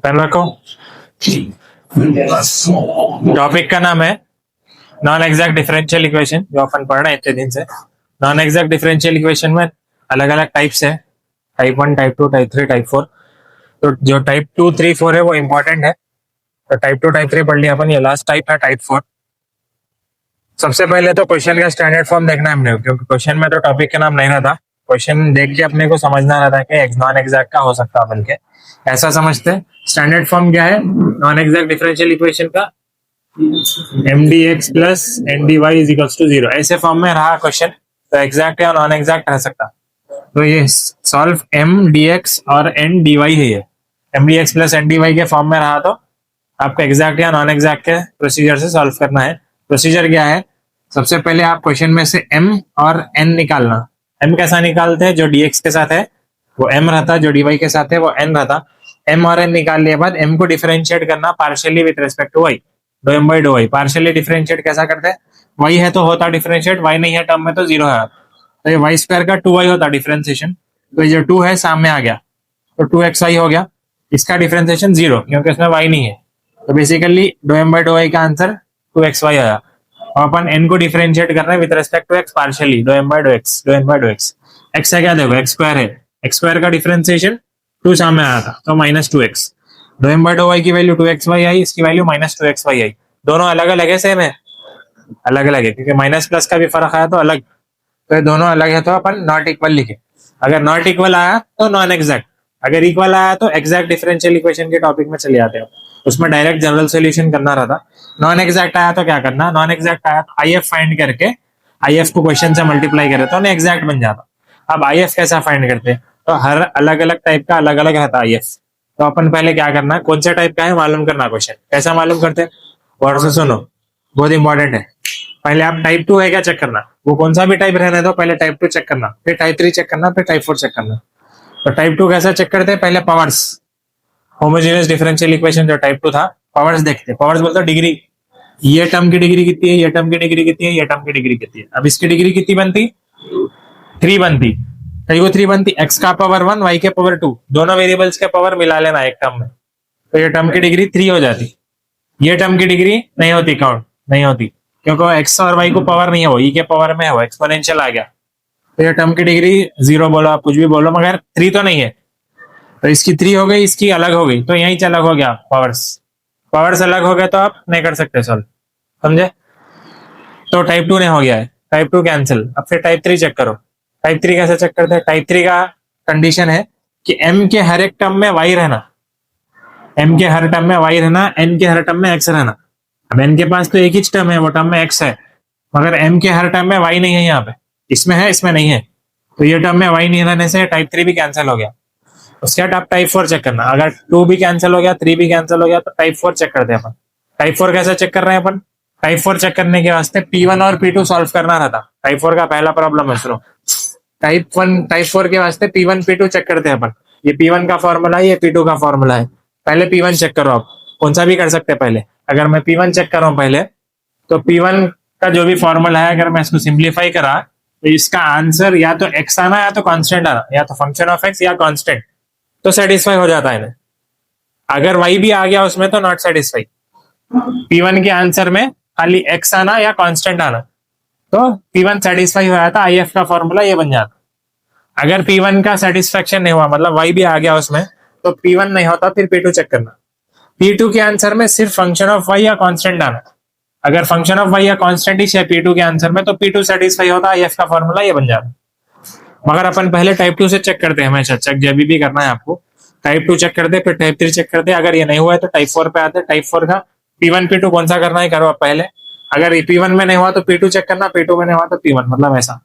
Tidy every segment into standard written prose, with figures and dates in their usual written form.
Pen रखो। Topic का नाम है नॉन एग्जैक्ट डिफरेंशियल इक्वेशन, जो अपन पढ़ रहे हैं इतने दिन से। नॉन एग्जैक्ट डिफरेंशियल इक्वेशन में अलग अलग टाइप्स है, टाइप 1, टाइप 2, टाइप 3, टाइप 4। तो जो टाइप 2, 3, 4 है वो इंपॉर्टेंट है। तो टाइप 2, टाइप 3 पढ़ लिया अपन, ये लास्ट टाइप है टाइप 4। सबसे पहले तो क्वेश्चन का स्टैंडर्ड फॉर्म देखना है हमने, क्योंकि क्वेश्चन में तो टॉपिक का नाम नहीं रहता। क्वेश्चन देख के अपने को समझना रहता है कि नॉन एग्जैक्ट का हो सकता है, बल्कि ऐसा समझते हैं। स्टैंडर्ड फॉर्म क्या है नॉन एग्जैक्ट डिफरेंशियल इक्वेशन का? M d x plus n d y is equals to 0, ऐसे फॉर्म में रहा क्वेश्चन तो एग्जैक्ट या नॉन एग्जैक्ट रह सकता। तो ये सॉल्व एम डी एक्स और एन डी वाई है, ये m d x plus n d y के फॉर्म में रहा तो आपको एग्जैक्ट या नॉन एग्जैक्ट के प्रोसीजर से सॉल्व करना है। प्रोसीजर क्या है? सबसे पहले आप क्वेश्चन में से m और n निकालना। m कैसा निकालते हैं? जो dx के साथ है वो m रहता, जो dy के साथ है वो n रहता। m और n निकाल लिया बाद m को डिफरेंशिएट करना partially with respect to y, do m by dough y। Partially differentiate कैसा करते हैं? y है तो होता डिफरेंशिएट, y नहीं है टर्म में तो 0 है, तो ये y स्क्वायर का 2y होता डिफरेंशिएशन। तो ये जो 2 है सामने आ गया तो 2xy हो गया, इसका डिफरेंशिएशन 0 क्योंकि इसमें y नहीं है। तो basically do m by dough y का आंसर 2xy आया। और अपन n को डिफरेंशिएट कर रहे हैं with respect to x partially, do m by dough x, do n by dough x। x है क्या? देखो x स्क्वायर है, x स्क्वायर का डिफरेंशिएशन 2 सामने आया था तो -2x। Do m by dough y की वैल्यू 2xy आई, इसकी वैल्यू -2xy आई। दोनों अलग अलग है, सेम है? अलग अलग है क्योंकि माइनस प्लस का भी फर्क आया तो अलग, तो ये दोनों अलग है तो अपन नॉट इक्वल लिखे। अगर नॉट इक्वल आया तो नॉन एग्जैक्ट, अगर इक्वल आया तो एग्जैक्ट डिफरेंशियल इक्वेशन के टॉपिक में चले जाते हो, उसमें डायरेक्ट जनरल सॉल्यूशन करना रहता। नॉन एग्जैक्ट आया तो क्या करना? नॉन एग्जैक्ट आया तो आई एफ फाइंड करके आई एफ को क्वेश्चन से मल्टीप्लाई करे तो एग्जैक्ट बन जाता। अब आई एफ कैसा फाइंड करते? तो हर अलग अलग टाइप का अलग अलग रहता आई एफ। तो अपन पहले क्या करना, कौन सा टाइप का है मालूम करना। क्वेश्चन कैसा मालूम करते? और से सुनो, बहुत इंपॉर्टेंट है। पहले आप टाइप 2 है क्या चेक करना, वो कौन सा भी टाइप रहने दो, पहले टाइप 2 चेक करना, फिर टाइप 3 चेक करना, फिर टाइप 4 चेक करना। तो टाइप 2 कैसा चेक करते हैं? पहले पावर्स, होमोजेनियस डिफरेंशियल इक्वेशन जो टाइप 2 था, पावर्स देखते। पावर्स बोलते डिग्री, ये टर्म की डिग्री कितनी है, ये टर्म की डिग्री कितनी है, ये टर्म की डिग्री कितनी है। अब इसकी डिग्री कितनी बनती? 3 बनती। कई को 3 बनती, x का पावर 1, y के पावर 2, दोनों वेरिएबल्स के पावर मिला लेना एक टर्म में, तो ये टर्म की डिग्री 3 हो जाती। ये टर्म की डिग्री नहीं होती, काउंट नहीं होती, क्योंकि x और y को पावर नहीं है, वो e के पावर में है, वो एक्सपोनेंशियल आ गया। तो ये टर्म की डिग्री 0 बोलो, आप कुछ भी बोलो, मगर 3 तो नहीं है। तो इसकी 3 हो गई, इसकी अलग हो गई, तो यहीं से अलग हो गया पावर्स। पावर्स अलग हो गए तो आप नहीं कर सकते सॉल्व, समझे? तो टाइप 2 ने हो गया है, टाइप 2 कैंसिल। अब फिर टाइप 3 चेक करो। टाइप 3 कैसे चेक करते हैं? टाइप 3 का कंडीशन है कि m के हर एक टर्म में y रहना, m के हर टर्म में y रहना, n के हर टर्म में x रहना। अब n के पास तो एक ही टर्म है, वो टर्म में x है, मगर m के हर टर्म में y नहीं है, यहाँ पे इसमें है इसमें नहीं है, तो ये टर्म में y नहीं रहने से टाइप 3 भी कैंसिल हो गया। उसके बाद आप टाइप 4 चेक करना। अगर 2 भी कैंसिल हो गया, 3 भी कैंसिल हो गया, तो टाइप 4 चेक करते हैं अपन। टाइप 4 कैसे चेक कर रहे हैं अपन? टाइप 4 चेक करने के वास्ते P1 और P2 सॉल्व करना रहता। टाइप 4 का पहला प्रॉब्लम है, सुनो। टाइप 4 के वास्ते P1 P2 चेक करते हैं अपन। ये P1 का फॉर्मूला है, ये P2 का फॉर्मूला है। पहले P1 चेक करो, आप कौन सा भी कर सकते हैं पहले। अगर मैं P1 चेक कर रहा हूँ पहले, तो P1 का जो भी फॉर्मूला है, अगर मैं इसको सिंप्लीफाई करा तो इसका आंसर या तो x आना या तो कांस्टेंट आना, या तो फंक्शन ऑफ x या कांस्टेंट, तो सेटिस्फाई हो जाता है। अगर y भी आ गया उसमें तो नॉट सेटिस्फाई। P1 के आंसर में खाली x आना या कांस्टेंट आना, तो P1 सेटिस्फाई हो जाता, IF का फॉर्मूला ये बन जाता। अगर P1 का सेटिस्फेक्शन नहीं हुआ, मतलब y भी आ गया उसमें, तो P1 नहीं होता, फिर P2 चेक करना। P2 के आंसर में सिर्फ फंक्शन ऑफ y या कांस्टेंट आना। अगर फंक्शन ऑफ y या कांस्टेंट ही है P2 के आंसर में, तो P2 सेटिस्फाई होता, IF का फॉर्मूला ये बन जाता। मगर अपन पहले टाइप 2 से चेक करते हैं हमेशा, चेक जब भी करना है आपको। टाइप 2 चेक करते, फिर टाइप 3 चेक करते। अगर ये नहीं हुआ है तो टाइप 4 पे आते। टाइप 4 का P1 P2 कौन सा करना है करो आप पहले। अगर P1 में नहीं हुआ तो P2 चेक करना, P2 में नहीं हुआ तो P1, मतलब ऐसा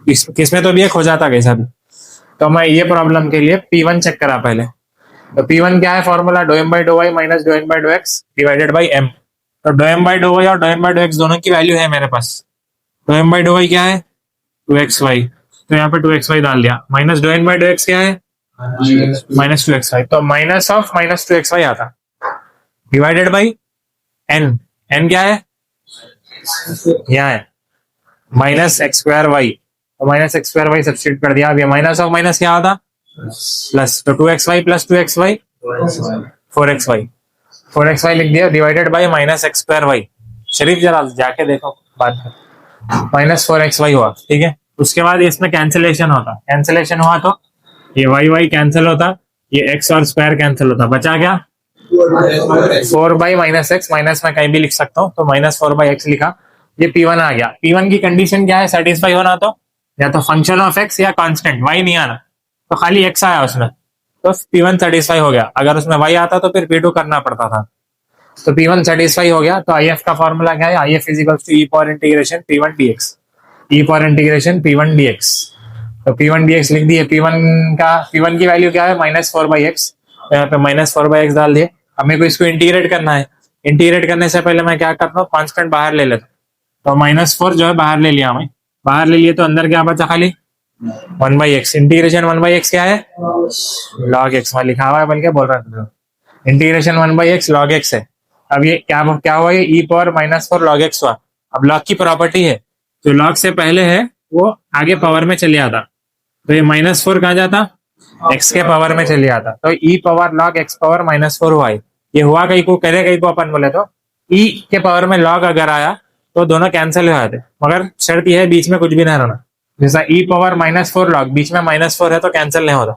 किसमें तो भी एक हो जाता कैसा भी। तो मैं ये प्रॉब्लम के लिए P1 चेक करा पहले। तो P1 क्या है फॉर्मूला? डो m by dough y minus dough n by dough x divided by m। तो डो m बाई डो y और डो n बाई डो x दोनों की वैल्यू है मेरे पास। डो m बाई डो y क्या है? 2xy, तो यहाँ पे 2xy डाल दिया। Minus dough n by dough x क्या है? -2xy, तो माइनस ऑफ -2xy आता, डिवाइडेड बाई n। n क्या है? यहाँ है -x²y, तो -x²y सब्स्टिट्यूट कर दिया। अब ये माइनस ऑफ माइनस क्या होता? प्लस, तो 2xy plus 2xy 4xy 4xy लिख दिया divided by minus x square y. Sharif जरा जाके देखो बात कर, माइनस 4xy हुआ, ठीक है। उसके बाद इसमें कैंसिलेशन होता, कैंसिलेशन हुआ तो ये वाई वाई कैंसिल होता, ये एक्स और स्क्वायर कैंसिल होता, बचा क्या 4 बाई माइनस एक्स, माइनस में कहीं भी लिख सकता हूँ तो माइनस 4 बाई एक्स लिखा। ये P1 आ गया। P1 की कंडीशन क्या है, सेटिस्फाई होना तो या तो फंक्शन ऑफ एक्स या कांस्टेंट, वाई नहीं आना, तो खाली एक्स आया उसमें तो P1 सेटिस्फाई हो गया। अगर उसमें वाई आता तो फिर P2 करना पड़ता था, तो P1 सेटिस्फाई हो गया। तो IF का फॉर्मूला क्या है, IF is equals to e power integration P1 dx, e power integration P1 dx। तो P1 dx लिख दिए। P1 की वैल्यू क्या है, माइनस 4 बाई एक्स, यहाँ पे माइनस 4 बाई एक्स डाल दिए। अब मेरे को इसको इंटीग्रेट करना है। इंटीग्रेट करने से पहले मैं क्या करता हूँ, कॉन्स्टेंट बाहर ले लेता हूँ। तो माइनस 4 जो है बाहर ले लिया, मैं बाहर ले लिए तो अंदर क्या बचा, खाली 1 by x. Integration 1 by x क्या है, लॉग एक्स में लिखा हुआ है, बल्कि बोल रहा था integration 1 by x log x है। अब ये क्या हुआ, ये ई पावर माइनस 4 लॉग एक्स हुआ। अब लॉग की प्रॉपर्टी है, जो लॉग से पहले है वो आगे पावर में चले आता, तो ये माइनस 4 कहाँ जाता, एक्स के पावर में चले आता, तो e power log x power minus 4 हुआ है। ये हुआ कहीं को, करे कहीं को अपन बोले तो ई के पावर में लॉग अगर आया तो दोनों कैंसिल हो जाते, मगर शर्त यह है बीच में कुछ भी नहीं रहना। जैसा ई पावर माइनस 4 लॉग, बीच में माइनस 4 है तो कैंसिल नहीं होता,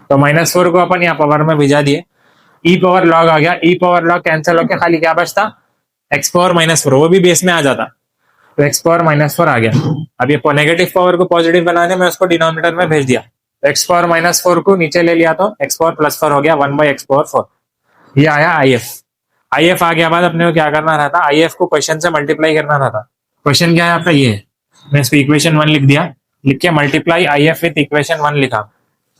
तो माइनस 4 को अपन यहाँ पावर में भिजा दिए, ई पावर लॉग आ गया। ई पावर लॉग कैंसिल होकर खाली क्या बचता, एक्स पावर माइनस 4, वो भी बेस में आ जाता, तो एक्स पावर माइनस 4 आ गया। अब ये नेगेटिव पावर को पॉजिटिव बनाने में उसको डिनोमिनेटर में भेज दिया, तो एक्स पावर माइनस 4 को नीचे ले लिया तो एक्स पावर प्लस 4 हो गया, 1 बाई एक्स पावर 4। ये आया IF। IF आ गया बाद अपने को क्या करना रहता, IF को क्वेश्चन से मल्टीप्लाई करना रहता। क्वेश्चन क्या है आपका, ये है, मैं इसको इक्वेशन 1 लिख दिया, लिख के मल्टीप्लाई IF विथ इक्वेशन 1 लिखा।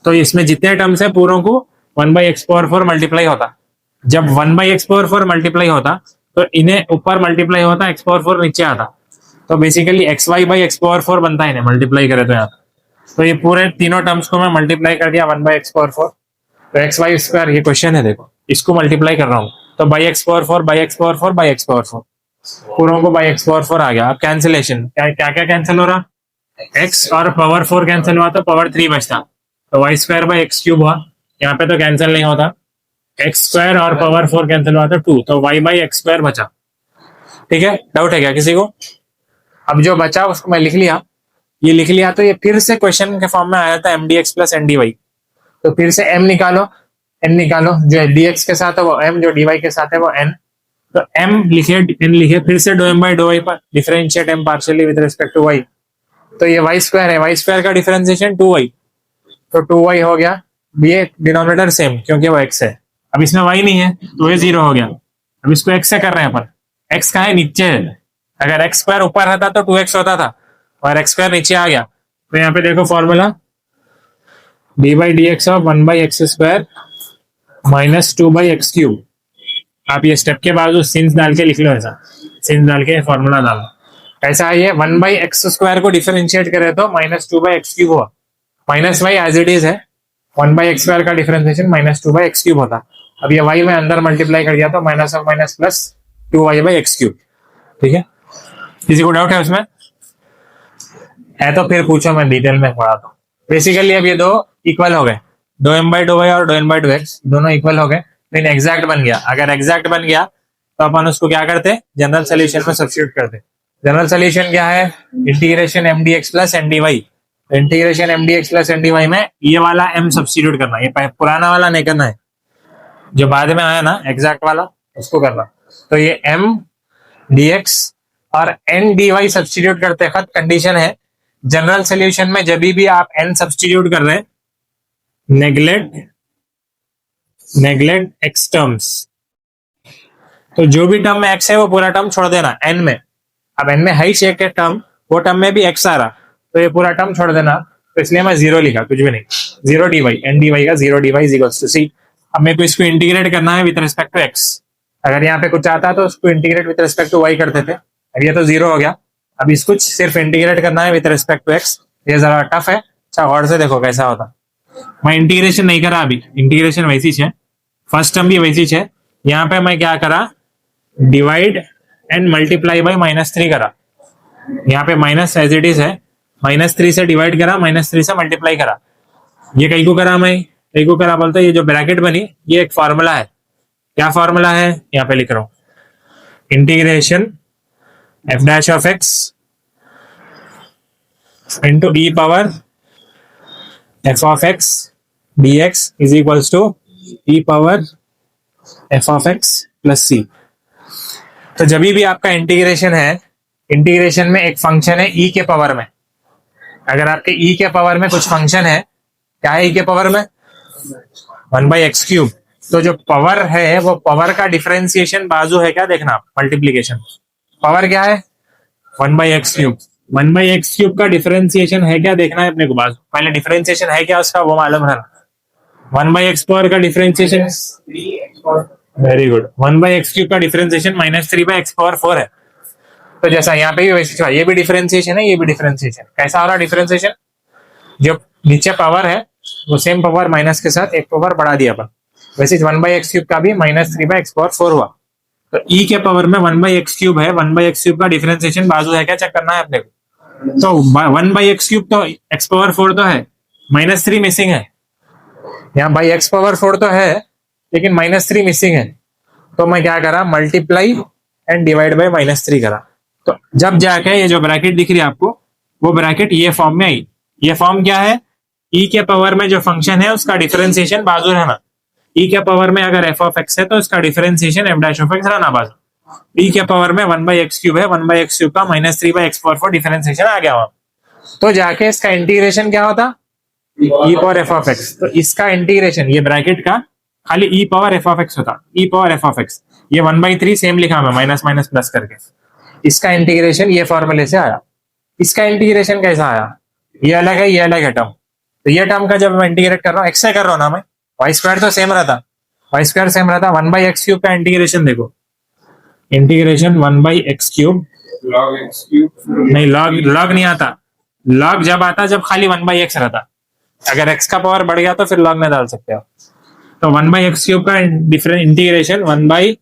तो इसमें जितने टर्म्स है पूरों को 1 बाई एक्स पावर 4 मल्टीप्लाई होता। जब 1 बाई एक्स पावर 4 मल्टीप्लाई होता तो इन्हें ऊपर मल्टीप्लाई होता, एक्स पावर 4 नीचे आता, तो basically x y by x power 4 बनता है इन्हें मल्टीप्लाई करे तो यहाँ। तो ये पूरे तीनों टर्म्स को मैं मल्टीप्लाई कर दिया 1 बाई एक्स पावर 4, तो एक्स वाई स्क्वायर, ये क्वेश्चन है देखो, इसको मल्टीप्लाई कर रहा हूँ, तो by x power 4 by x power 4 by x power 4, पूरों को बाई एक्स पावर 4 आ गया। अब कैंसिलेशन, क्या क्या कैंसिल हो रहा, एक्स और पावर 4 कैंसिल हुआ तो पावर 3 बचता, तो y square by x cube हुआ। यहाँ पे तो कैंसिल नहीं होता, एक्स स्क्वायर और पावर 4 कैंसिल हुआ तो 2, तो वाई बाई एक्स स्क्वायर बचा। ठीक है, डाउट है क्या किसी को? अब जो बचा उसको मैं लिख लिया, ये लिख लिया तो ये फिर से क्वेश्चन के फॉर्म में आया था m d x plus n d y, तो फिर से एम निकालो, एन निकालो, जो डी एक्स के साथ है वो एम, जो डी वाई के साथ है वो एन, तो एम लिखे एन लिखे, फिर से डो एम बाई डो वाई पर differentiate m partially with respect to y, तो ये वाई स्क्वायर है, वाई स्क्वायर का डिफरेंशिएशन 2y, तो 2y हो गया। ये डिनोमिनेटर सेम क्योंकि वो x है, अब इसमें y नहीं है तो ये 0 हो गया। अब इसको x से कर रहे हैं अपन, x का है नीचे है, अगर x स्क्वायर ऊपर रहता तो 2x होता था और x स्क्वायर नीचे आ गया, तो यहाँ पे देखो formula D by D x of 1 by x square minus 2 by x cube. आप ये स्टेप के बाद सिंस डाल के लिख लो, ऐसा सिंस डाल के फॉर्मूला डालो। ऐसा है, ये 1 बाई एक्स स्क्वायर को डिफरेंशिएट करे तो माइनस 2 बाई एक्स क्यूब हुआ, minus y as it is है, 1 बाई एक्स स्क्वायर का differentiation minus 2 by x cube होता। अब ये वाई में अंदर मल्टीप्लाई कर दिया तो minus of minus plus 2y by x cube. ठीक है, किसी को डाउट है उसमें? है तो फिर पूछो, मैं डिटेल में पढ़ा दूं। बेसिकली अब ये दो इक्वल हो गए, डो एम बाई डो वाई और डो एन बाई डो एक्स दोनों इक्वल हो गए, लेकिन एग्जैक्ट बन गया। अगर एग्जैक्ट बन गया तो अपन उसको क्या करते, जनरल सोल्यूशन में सब्स्टिट्यूट करते। जनरल सोल्यूशन क्या है, integration m d x plus n d y. Integration m d x plus n d y में ये वाला m सब्स्टिट्यूट करना, ये पुराना वाला नहीं करना है, जो बाद में आया ना एग्जैक्ट वाला उसको करना। तो ये m dx और n dy सब्स्टिट्यूट करते वक्त कंडीशन है जनरल सोल्यूशन में जब भी आप n सब्स्टिट्यूट कर रहे हैं, नेग्लेक्ट x टर्म्स, तो जो भी टर्म में x है वो पूरा टर्म छोड़ देना n में। अब n में है ही शेक के टर्म, वो टर्म में भी x आ रहा, तो ये पूरा टर्म छोड़ देना, तो इसलिए मैं 0 लिखा, कुछ भी नहीं, 0 dy, n dy का 0 dy is equals to c। अब मेरे को इसको इंटीग्रेट करना है विद रिस्पेक्ट टू x, अगर यहाँ पे कुछ आता तो उसको integrate with respect to y करते थे, अब ये तो 0 हो गया। अब इसको सिर्फ इंटीग्रेट करना है विद रिस्पेक्ट टू x, ये जरा टफ है, अच्छा गौर से देखो कैसा होता। मैं इंटीग्रेशन नहीं करा अभी, इंटीग्रेशन वैसी है, फर्स्ट टर्म भी वैसी है, यहाँ पे मैं क्या करा, डिवाइड एंड मल्टीप्लाई बाई -3 करा, यहाँ पे माइनस एज इट इज है, -3 से डिवाइड करा, -3 से मल्टीप्लाई करा। ये कहीं को करा, मैं कहीं को करा बोलता, ये जो ब्रैकेट बनी ये एक फॉर्मूला है, क्या फॉर्मूला है यहाँ पे लिख रहा हूं, integration f dash of x into e power f of x d x is equals to e power f of x plus c. तो जब भी आपका इंटीग्रेशन है, इंटीग्रेशन में एक फंक्शन है ई के पावर में, अगर आपके ई के पावर में कुछ फंक्शन है, क्या है ई के पावर में 1/x³, तो जो पावर है वो पावर का डिफरेंशिएशन बाजू है क्या देखना, मल्टीप्लीकेशन। पावर क्या है 1/x³, 1/x³ का डिफरेंशिएशन है क्या देखना है अपने को बाजू, पहले डिफरेंशिएशन है क्या उसका वो मालूम है ना। 1/x पावर का डिफरेंशिएशन, वेरी गुड, 1/x³ का डिफरेंशिएशन -3/x⁴ है। तो जैसा यहाँ पे भी वैसे ये भी डिफरेंशिएशन है, ये भी डिफरेंशिएशन, कैसा हो रहा डिफरेंशिएशन, जो नीचे पावर है वो सेम पावर माइनस के साथ एक पावर बढ़ा दिया अपन, वैसे 1/x³ का भी -3/x⁴ हुआ। तो ई के पावर में 1/x³ है, 1/x³ का डिफरेंशिएशन बाजू है क्या चेक करना है अपने को। तो 1/x³ तो x⁴ तो है, -3 मिसिंग है, यहाँ बाई x⁴ तो है लेकिन -3 मिसिंग है। तो मैं क्या करा, मल्टीप्लाई एंड डिवाइड बाय -3 करा। तो जब जाके ये जो ब्रैकेट दिख रही है आपको, वो ब्रैकेट ये फॉर्म में आई। ये फॉर्म क्या है, ई के पावर में जो फंक्शन है उसका डिफरेंशिएशन बाजू रहना। ई के पावर में अगर एफ ऑफ एक्स है तो इसका differentiation F dash of x रहना बाजू। ई के पावर में 1/x³ है, 1/x³ का -3/x⁴ डिफरेंशिएशन आ गया वहां, तो जाके इसका इंटीग्रेशन क्या होता, ई पावर एफ ऑफ एक्स। तो इसका इंटीग्रेशन ये ब्रैकेट का खाली ई पावर एफ ऑफ एक्स होता, ई पावर एफ ऑफ एक्स, ये 1/3 सेम लिखा मैं माइनस माइनस प्लस करके। इसका इंटीग्रेशन ये फॉर्मूले से आया। इसका इंटीग्रेशन कैसा आया, ये अलग है, ये अलग है टर्म। तो ये टर्म का जब मैं इंटीग्रेट कर रहा हूँ, एक्स से कर रहा हूँ ना मैं, y² तो सेम रहता, y² सेम रहता, 1/x³ का इंटीग्रेशन देखो, इंटीग्रेशन 1/x³ नहीं, लॉग नहीं आता, लॉग जब आता जब खाली 1/x रहता, अगर x का पावर बढ़ गया तो फिर लॉग में डाल सकते हो। तो 1/x³ का डिफरेंट इंटीग्रेशन 1/3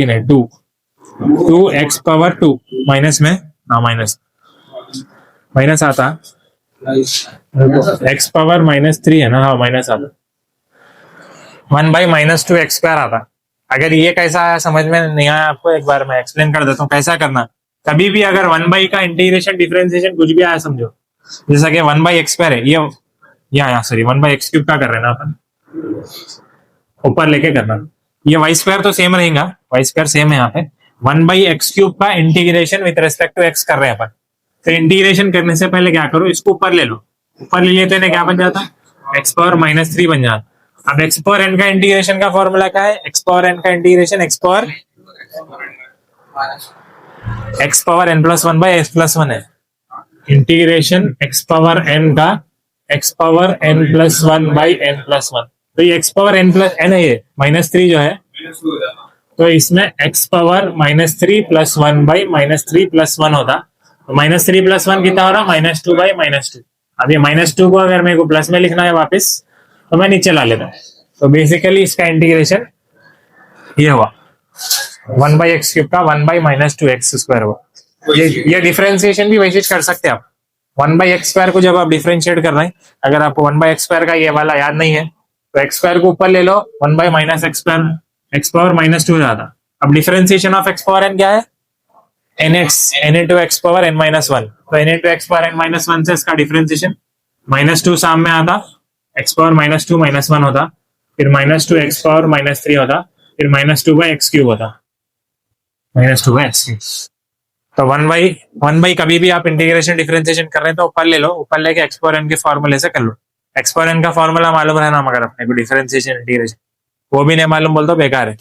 नहीं 2x⁴ माइनस में, हाँ माइनस आता, x पावर -3 है ना, हाँ माइनस आता, 1/-2x² आता। अगर ये कैसा आया समझ में नहीं आया आपको, एक बार मैं एक्सप्लेन कर देता हूँ कैसा करना। कभी भी अगर 1 का इंटीग्रेशन डिफरेंशिएशन कुछ भी आया समझो, जैसा कि 1/x² है, ये यहाँ सॉरी 1/x³ का कर रहे हैं ना अपन, ऊपर लेके करना, ये y² तो सेम रहेगा, y² सेम है यहाँ पे, 1/x³ का integration with respect to x कर रहे हैं अपन। तो इंटीग्रेशन करने से पहले क्या करो, इसको ऊपर ले लो, ऊपर ले लेते हैं क्या बन जाता है, x⁻³ बन जाता। अब x⁻n का इंटीग्रेशन का फॉर्मूला क्या है, x⁻n का इंटीग्रेशन x⁻n + 1/x+1 है, इंटीग्रेशन x⁻n का x⁻n + 1/n+1। तो ये x⁻n है, ये -3 जो है, तो इसमें x⁻³ + 1/-3+1 होता। तो -3 + 1 कितना हो रहा, -2/-2। अब ये -2 को अगर मेरे को प्लस में लिखना है वापस, तो मैं नीचे ला लेता हूँ। तो बेसिकली इसका इंटीग्रेशन ये हुआ, 1/x³ का 1/-2x² हुआ। ये डिफरेंशिएशन भी वैसे कर सकते हैं आप, 1/x² को जब आप डिफरेंशिएट कर रहे हैं, अगर आपको 1/x² का ये वाला याद नहीं है तो x² को ऊपर ले लो, 1/-x², x⁻² ज्यादा। अब डिफरेंशिएशन ऑफ x⁻n क्या है, n into x⁻n-1। तो n into x⁻n-1 से इसका डिफरेंशिएशन -2 सामने आता, x⁻² -1 होता, फिर -2 x⁻³ होता, फिर -2/x³ होता, -2/x³। तो 1/1 कभी भी आप इंटीग्रेशन डिफरेंशिएशन कर रहे हैं तो ऊपर ले लो, ऊपर लेके x⁻n के फॉर्मूले से कर लो। x⁻n का फॉर्मूला मालूम रहना मगर अपने को डिफरेंशिएशन इंटीग्रेशन, वो भी नहीं मालूम बोल तो बेकार है।